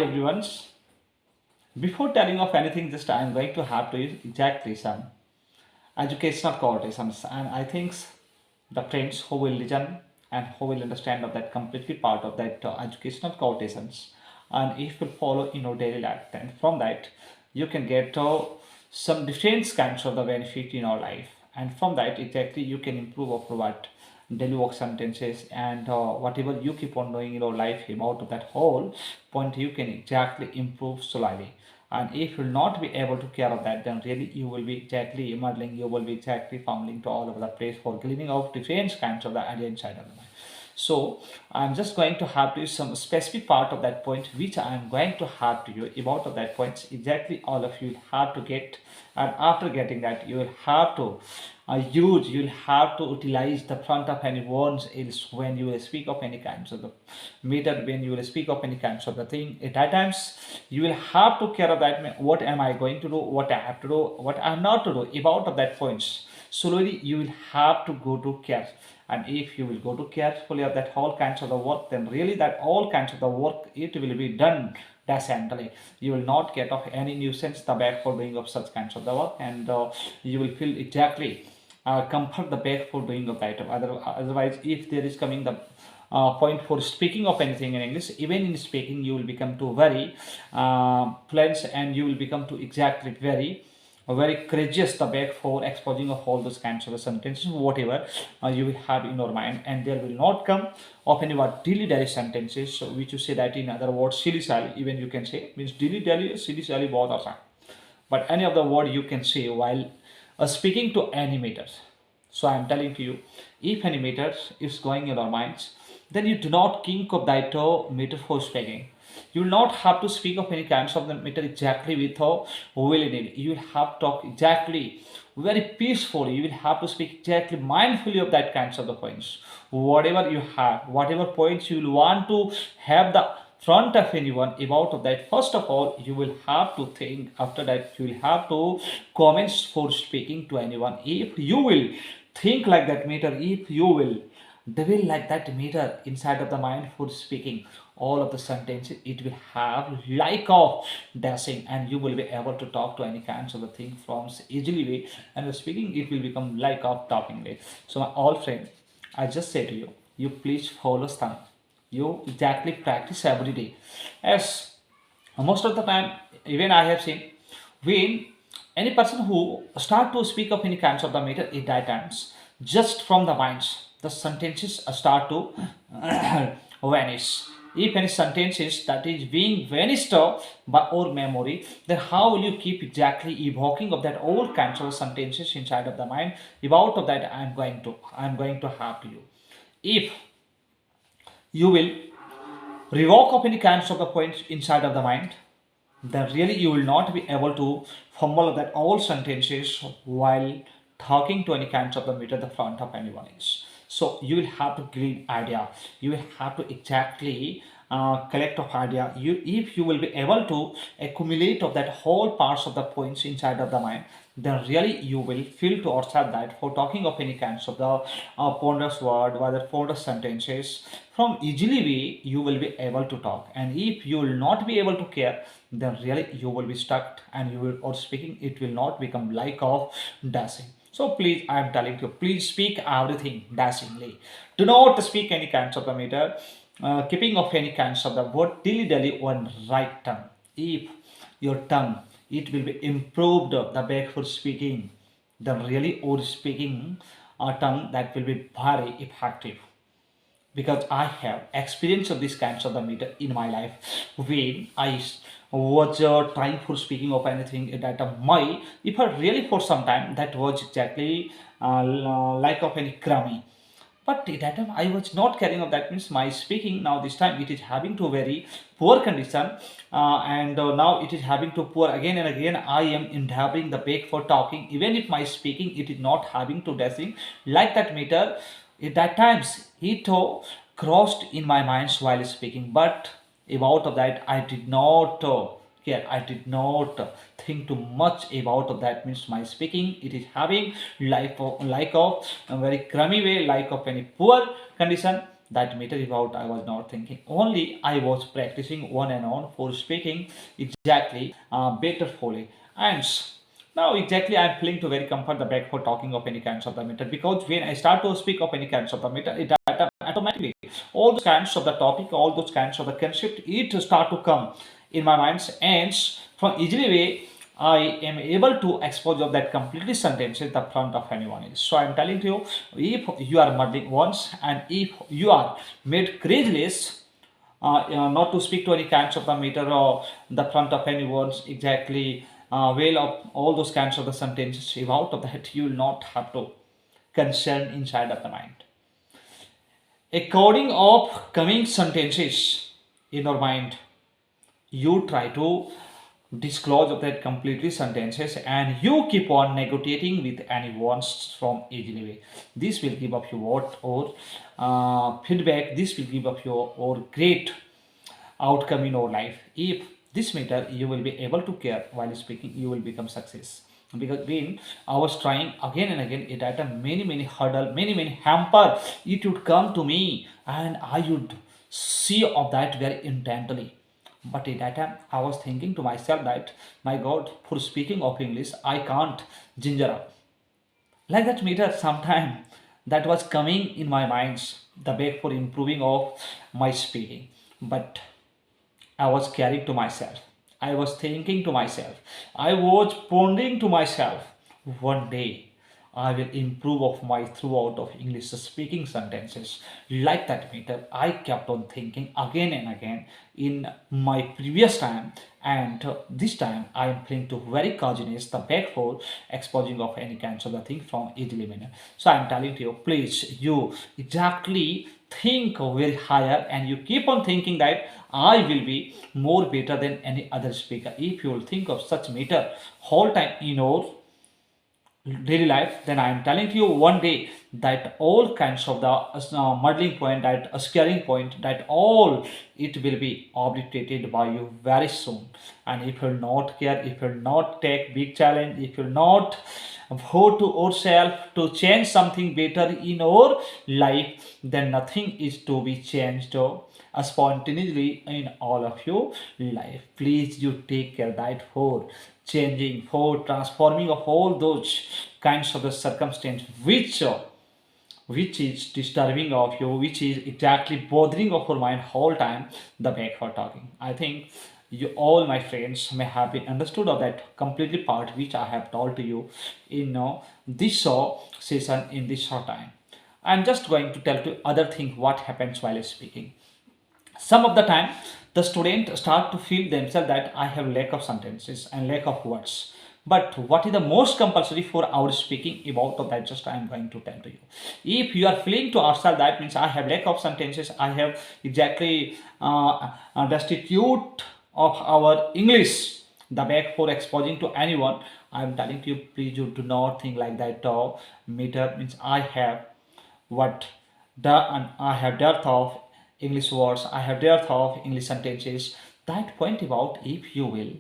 everyone. Before telling of anything, just I am going to have to use exactly some educational quotations, and I think the friends who will listen and who will understand of that completely part of that educational quotations, and if you follow in your daily life, then from that you can get some different kinds of the benefit in your life, and from that exactly you can improve or provide daily work sentences and whatever you keep on doing in your life about that whole point you can exactly improve slowly. And if you'll not be able to care of that, then really you will be exactly muddling, you will be exactly fumbling to all over the place for cleaning out different kinds of the idea inside of the mind. So I'm just going to have to use some specific part of that point which I'm going to have to you about of that points exactly all of you have to get, and after getting that you will have to you'll have to utilize the front of any words else when you will speak of any kinds of the method, when you will speak of any kinds of the thing. At that times you will have to care of that what am I going to do, what I have to do, what I'm not to do about of that points. Slowly you will have to go to care, and if you will go to carefully of that whole kinds of the work, then really that all kinds of the work it will be done decently. You will not get of any nuisance the back for doing of such kinds of the work, and you will feel exactly comfort the back for doing of that. Otherwise if there is coming the point for speaking of anything in English, even in speaking you will become too very fluent, and you will become too exactly very courageous the back for exposing of all those kinds of sentences whatever you will have in your mind, and there will not come of any what dilly dally sentences, so which you say that in other words silly sally, even you can say means dilly dally silly sally both are fine, but any of the word you can say while speaking to animators. So I am telling to you, if animators is going in our minds, then you do not think of that metaphor speaking. You will not have to speak of any kinds of the matter exactly with willy nilly. You will have to talk exactly very peacefully. You will have to speak exactly mindfully of that kinds of the points. Whatever you have, whatever points you will want to have the front of anyone about of that, first of all you will have to think, after that you will have to comments for speaking to anyone. If you will think like that meter, if you will develop like that meter inside of the mind for speaking all of the sentences, it will have like of dashing, and you will be able to talk to any kinds of the thing from easily way, and the speaking it will become like of talking way. So my all friend, I just say to you, you please follow time, you exactly practice every day. As most of the time even I have seen, when any person who start to speak of any kinds of the matter at that times, just from the minds the sentences start to vanish. If any sentences that is being vanished by our memory, then how will you keep exactly evoking of that old kinds of sentences inside of the mind? About of that I'm going to have to you. If you will revoke of any kinds of the points inside of the mind, then really you will not be able to fumble that all sentences while talking to any kinds of the meter the front of anyone else. So you will have to glean idea. You will have to exactly collect of idea. You if you will be able to accumulate of that whole parts of the points inside of the mind, then really you will feel to yourself that for talking of any kinds of the ponderous word, whether ponderous sentences, from easily way you will be able to talk. And if you will not be able to care, then really you will be stuck, and you will or speaking it will not become like of dashing. So please I am telling you, please speak everything dashingly. Do not speak any kinds of the matter keeping of any kinds of the word dilly dally on right tongue. If your tongue it will be improved the back for speaking, then really or speaking tongue that will be very effective, because I have experience of these kinds of the meter in my life. When I was trying for speaking of anything at that time, my if I really for some time that was exactly like of any crummy. But at that time I was not carrying of that, means my speaking now this time it is having to very poor condition, and now it is having to poor again and again. I am endeavoring the back for talking, even if my speaking it is not having to dashing like that meter. At that times it crossed in my mind while speaking, but about of that I did not care. I did not think too much about of that, means my speaking it is having like of a very crummy way, like of any poor condition. that meter about I was not thinking. Only I was practicing on and on for speaking exactly better fully. And now exactly I'm feeling to very comfort the back for talking of any kinds of the meter, because when I start to speak of any kinds of the meter, it automatically all those kinds of the topic, all those kinds of the concept, it start to come in my mind, and from easily way I am able to expose of that completely sentence in the front of anyone else. So I'm telling you, if you are muddling once and if you are made courageous not to speak to any kinds of the meter or the front of any words exactly well of all those kinds of the sentences, if out of that you will not have to concern inside of the mind. According of coming sentences in your mind, you try to disclose of that completely sentences and you keep on negotiating with anyone from easily way. This will give up your what or feedback. This will give up your or great outcome in your life. If this matter you will be able to care while speaking, you will become success. Because when I was trying again and again, it had a many hurdle, many hamper, it would come to me and I would see of that very intently. But at that time I was thinking to myself that my god, for speaking of English I can't ginger up like that meter sometime that was coming in my minds the way for improving of my speaking. But I was carrying to myself. I was thinking to myself. I was pondering to myself. One day I will improve of my throughout of English speaking sentences. Like that meter, I kept on thinking again and again in my previous time, and this time I am playing to very coordinates the back for exposing of any kinds of the thing from easily manner. So I am telling to you, please you exactly think very higher and you keep on thinking that I will be more better than any other speaker. If you will think of such matter whole time in your daily life, then I am telling you one day that all kinds of the muddling point, that scaring point, that all it will be obliterated by you very soon. And if you will not care, if you will not take big challenge, if you will not vote to yourself to change something better in your life, then nothing is to be changed spontaneously in all of your life. Please you take care that for changing, for transforming of all those kinds of the circumstance which is disturbing of you, which is exactly bothering of your mind whole time, the back for talking. I think you all my friends may have been understood of that completely part which I have told to you in this session in this short time. I'm just going to tell to other thing what happens while speaking. Some of the time the student start to feel themselves that I have lack of sentences and lack of words. But what is the most compulsory for our speaking about of that, just I am going to tell to you. If you are feeling to ourselves that means I have lack of sentences, I have exactly destitute of our English, the back for exposing to anyone, I am telling to you, please you do not think like that. Meter means I have what the and I have depth of English words, I have depth of English sentences. That point about if you will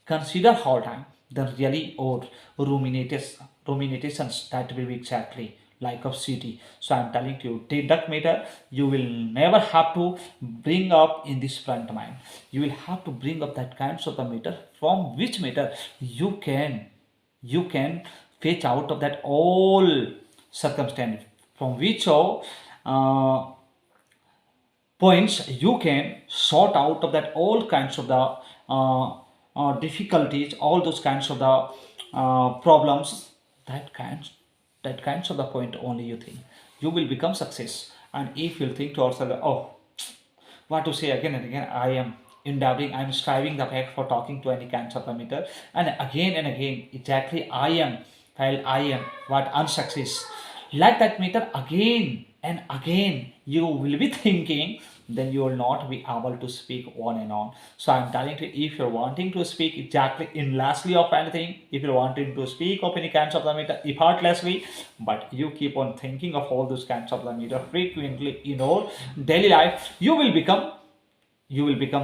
consider whole time, the really or ruminations that will be exactly like of city. So I'm telling you, take that matter, you will never have to bring up in this front mind. You will have to bring up that kinds of the matter from which matter you can fetch out of that all circumstance, from which uh, points you can sort out of that all kinds of the difficulties, all those kinds of the problems, that kinds of the point only you think you will become success. And if you think to yourself, oh, what to say again and again, I am endeavoring, I am striving the fact for talking to any kinds of parameter, and again exactly I am, while I am what unsuccess, like that meter again and again you will be thinking, then you will not be able to speak on and on. So I'm telling you, if you're wanting to speak exactly in lastly of anything, if you're wanting to speak of any kinds of parameter effortlessly, but you keep on thinking of all those kinds of parameter frequently in your daily life, you will become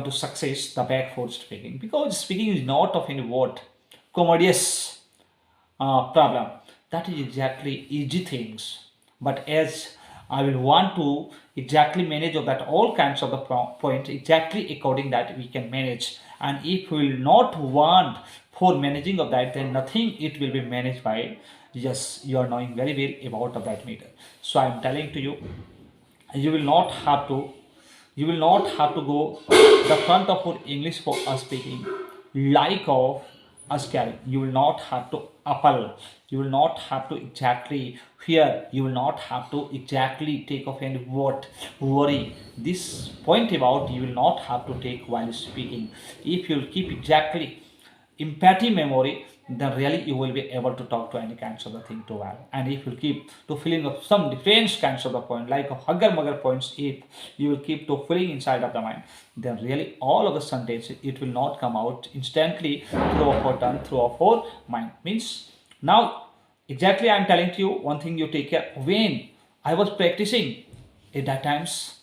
to success the back for speaking, because speaking is not of any word commodious problem. That is exactly easy things. But as I will want to exactly manage of that all kinds of the point exactly according that we can manage. And if we will not want for managing of that, then nothing it will be managed by. Yes, you are knowing very well about of that meter. So I am telling to you, you will not have to, you will not have to go the front of your English for us speaking like of us carrying. You will not have to apple, you will not have to exactly fear, you will not have to exactly take off any what worry. This point about you will not have to take while speaking. If you'll keep exactly empathy memory, then really you will be able to talk to any kinds of the thing too well. And if you keep to filling up some different kinds of the point like a hugger mugger points, if you will keep to filling inside of the mind, then really all of the sentence it will not come out instantly through a tongue, through a whole mind. Means now exactly I am telling to you one thing you take care. When I was practicing at that times,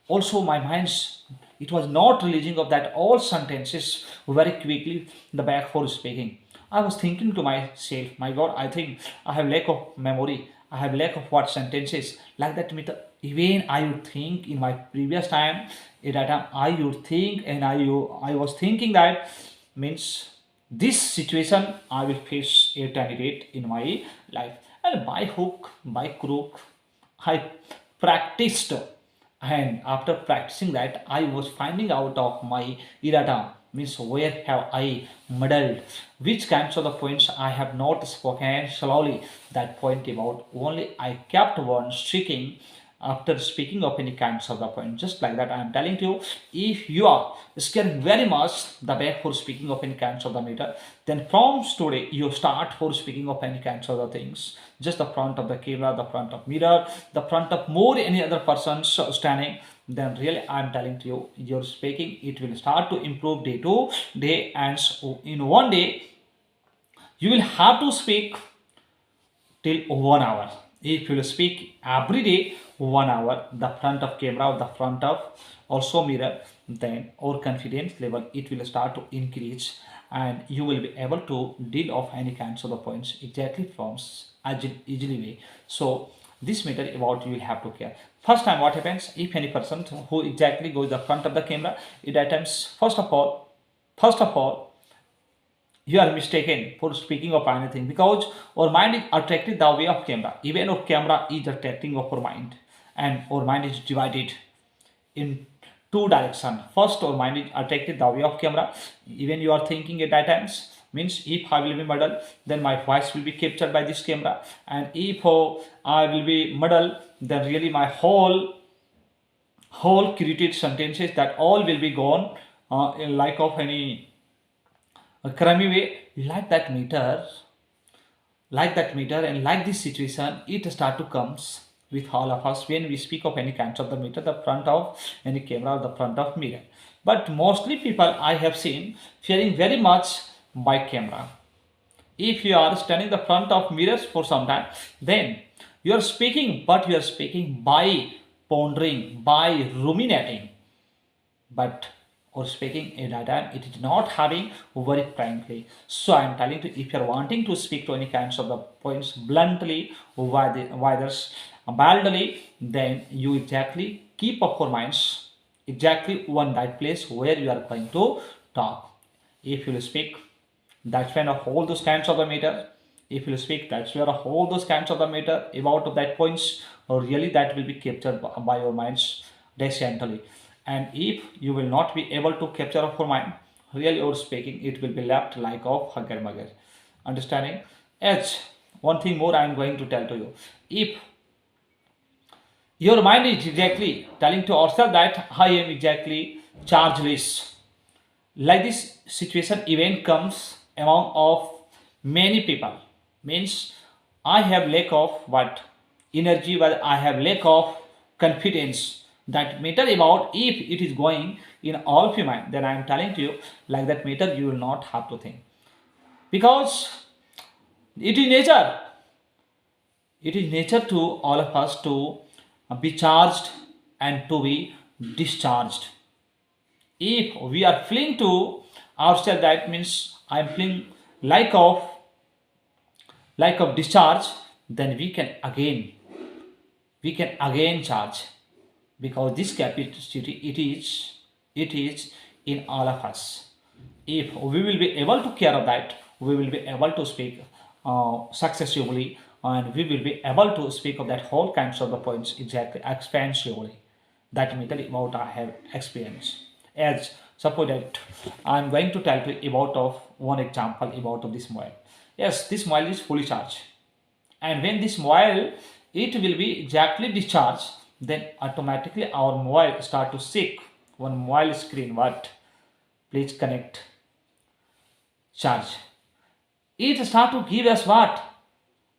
also my mind's it was not releasing of that all sentences very quickly the back for speaking. I was thinking to myself, my God, I think I have lack of memory, I have lack of what sentences like that meter. Even I would think in my previous time, at that time I would think, and I was thinking that means this situation I will face a candidate in my life. And by hook, by crook, I practiced, and after practicing that I was finding out of my errata, means where have I muddled, which kinds of the points I have not spoken slowly. That point about only I kept on streaking after speaking of any kinds of the point. Just like that I am telling to you, if you are scared very much the back for speaking of any kinds of the matter, then from today you start for speaking of any kinds of the things, just the front of the camera, the front of mirror, the front of more any other persons standing. Then really I am telling to you, your speaking it will start to improve day to day. And so in one day you will have to speak till 1 hour. If you will speak every day 1 hour, the front of camera, the front of also mirror, then our confidence level it will start to increase, and you will be able to deal of any kinds of the points exactly from easily way. So this matter about you will have to care. First time what happens if any person who exactly goes the front of the camera, it attempts first of all you are mistaken for speaking of anything, because our mind is attracted the way of camera. Even our camera is attracting of our mind, and our mind is divided in two direction. First our mind is attracted the way of camera. Even you are thinking at that times, means if I will be model, then my voice will be captured by this camera. And if I will be model, then really my whole created sentences that all will be gone in like of any a crummy way. Like that meter and like this situation it start to comes with all of us when we speak of any kinds of the meter, the front of any camera or the front of mirror. But mostly people I have seen fearing very much by camera. If you are standing the front of mirrors for some time, then you are speaking, but you are speaking by pondering, by ruminating. But or speaking in a time it is not having very frankly. So I am telling you, if you are wanting to speak to any kinds of the points bluntly, whether baldly, then you exactly keep up your minds exactly one that place where you are going to talk. If you will speak, that's when of all those kinds of the matter. If you speak, that's where all those kinds of the matter about that points, or really that will be captured by your minds decently. And if you will not be able to capture of your mind, really your speaking it will be left like of hugger mugger. Understanding? As one thing more I am going to tell to you, if your mind is exactly telling to yourself that I am exactly chargeless, like this situation event comes among of many people, means I have lack of what energy, but I have lack of confidence. That matter about if it is going in all of your mind, then I am telling to you, like that matter you will not have to think, because it is nature. It is nature to all of us to be charged and to be discharged. If we are feeling to ourselves, that means I am feeling like of discharge, then we can again charge. because this capacity it is in all of us. If we will be able to care of that, we will be able to speak successively, and we will be able to speak of that whole kinds of the points exactly expansively. That mentally about I have experienced. As suppose that I'm going to tell you about of one example about of this mobile. Yes, this mobile is fully charged, and when this mobile it will be exactly discharged, then automatically our mobile start to seek one mobile screen what please connect charge. It start to give us what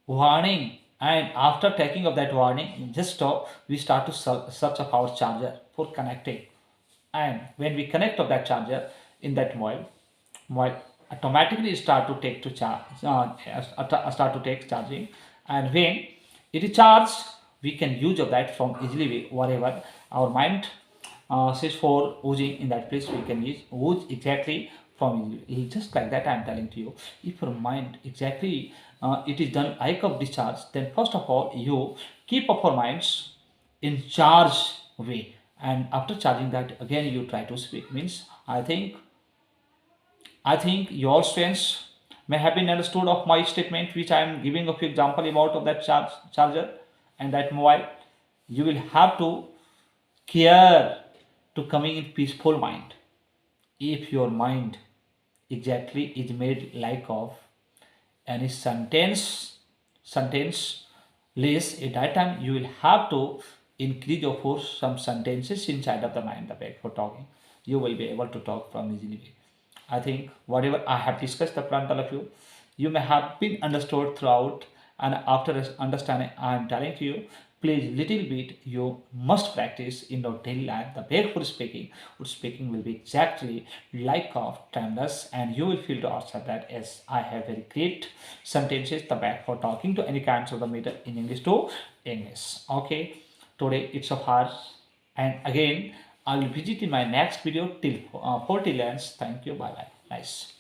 warning, and after taking of that warning just stop, we start to search of our charger for connecting. And when we connect of that charger in that mobile automatically start to take to charge, start to take charging. And when it is charged, we can use of that from easily whatever our mind says for using in that place, we can use exactly from easily. Just like that I'm telling to you, if your mind exactly it is done like of discharge, then first of all you keep up your minds in charge way, and after charging that again you try to speak means I think your strengths may have been understood of my statement, which I am giving a few example about of that charger and that mobile. You will have to care to coming in peaceful mind. If your mind exactly is made like of any sentence list, at that time you will have to increase your force some sentences inside of the mind the back for talking. You will be able to talk from easily. I think whatever I have discussed the front all of you, you may have been understood throughout, and after understanding, I am telling to you, please little bit you must practice in your daily life. The barefoot speaking, good speaking will be exactly like of timeless, and you will feel to outside that as I have very great sentences the back for talking to any kinds of the matter in English to English. Okay, today it's of hard, and again I will visit in my next video till 40 lands. Thank you. Bye bye. Nice.